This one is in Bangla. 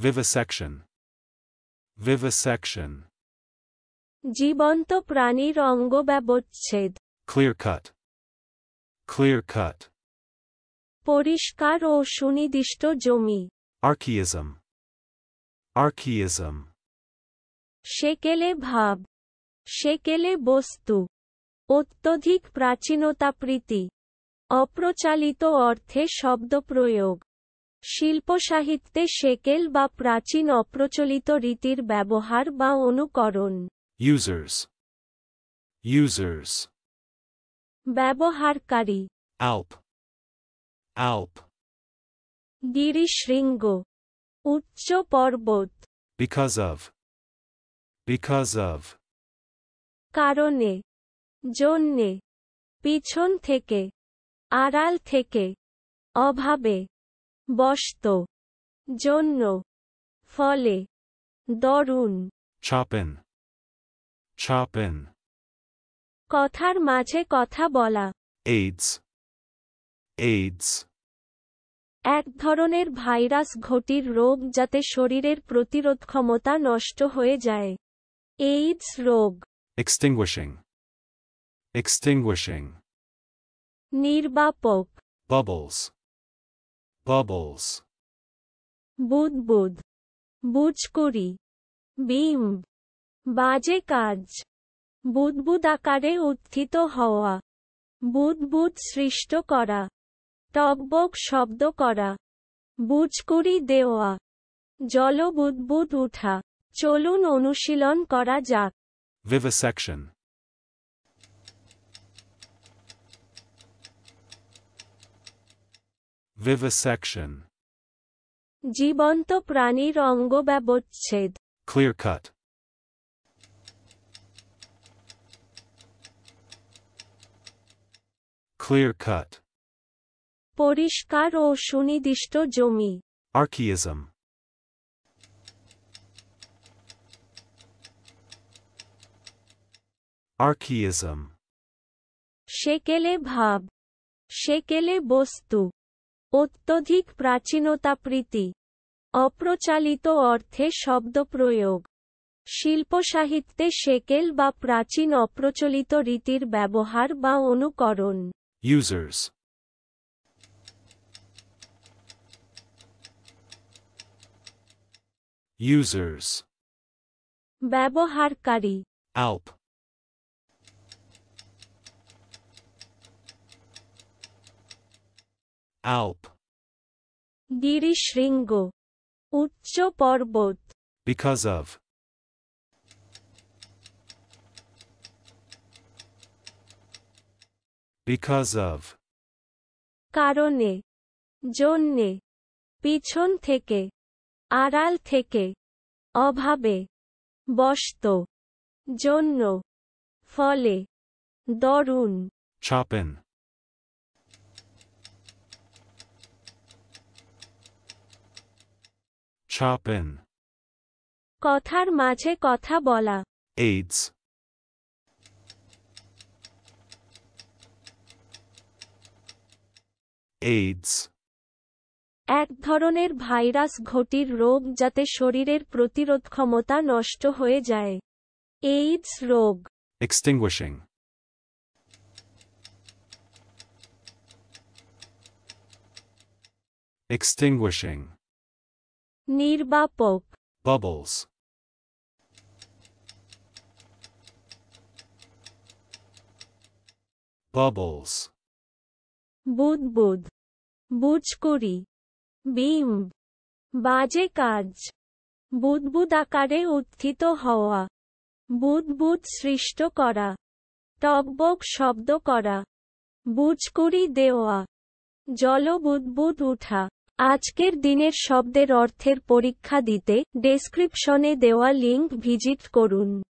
Vivisection. Vivisection. জীবন্ত প্রাণীর অঙ্গ ব্যবচ্ছেদ। Clear cut. Clear cut. পরিষ্কার ও সুনির্দিষ্ট জমি। Archaism. Archaism. সেকেলে ভাব, সেকেলে বস্তু। অত্যধিক প্রাচীনতাপ্রীতি। অপ্রচালিত অর্থে শব্দপ্রয়োগ। শিল্পসাহিত্যে সেকেল বা প্রাচীন অপ্রচলিত রীতির ব্যবহার বা অনুকরণ। Users. Users. ব্যবহারকারী। Alp. Alp. গিরিশৃঙ্গ, উচ্চ পর্বত। Because of. Because of. কারণে, জন্যে। পিছন থেকে, আড়াল থেকে। অভাবে, বশত। জন্য, ফলে। দরুন। Chop in. Chop in. কথার মাঝে কথা বলা। AIDS. AIDS. এক ধরনের ভাইরাস ঘটির রোগ যাতে শরীরের প্রতিরোধ ক্ষমতা নষ্ট হয়ে যায়। এইডস রোগ। Extinguishing. Extinguishing. নির্বাপক। Bubbles. Bubbles. বুদবুদ, বুজকুড়ি। বিম্ব। বাজে কাজ। বুদবুদ আকারে উত্থিত হওয়া। বুদবুদ সৃষ্ট করা। টকবক শব্দ করা। বুজকুড়ি দেওয়া। জলবুদবুদ উঠা। চলুন অনুশীলন করা যাক। Vivisection. Vivisection. জীবন্ত প্রাণীর অঙ্গ ব্যবচ্ছেদ। Clear cut. Clear cut. পরিষ্কার ও সুনির্দিষ্ট জমি। Archaism. Archaism. সেকেলে ভাব, সেকেলে বস্তু। অত্যধিক প্রাচীনতাপ্রীতি। অপ্রচালিত অর্থে শব্দপ্রয়োগ। শিল্পসাহিত্যে সেকেল বা প্রাচীন অপ্রচলিত রীতির ব্যবহার বা অনুকরণ। Users. Users. ব্যবহারকারী। Alp. Alp. গিরিশৃঙ্গ, উচ্চ পর্বত। Because of. Because of. কারণে, জন্যে। পিছন থেকে, আড়াল থেকে। অভাবে, বশত। জন্য, ফলে। দরুন। Chop in. Chop in. কথার মাঝে কথা বলা। AIDS. AIDS. এক ধরনের ভাইরাস ঘটির রোগ যাতে শরীরের প্রতিরোধ ক্ষমতা নষ্ট হয়ে যায়। এইডস রোগ। Extinguishing. Extinguishing. নির্বাপক। Bubbles. Bubbles. বুদবুদ, বুজকুড়ি। বিম্ব। বাজে কাজ। বুদবুদ আকারে উত্থিত হওয়া। বুদবুদ সৃষ্ট করা। টকবক শব্দ করা। বুজকুড়ি দেওয়া। জলবুদবুদ উঠা। আজকের দিনের শব্দের অর্থের পরীক্ষা দিতে ডেসক্রিপশনে দেওয়া লিংক ভিজিট করুন।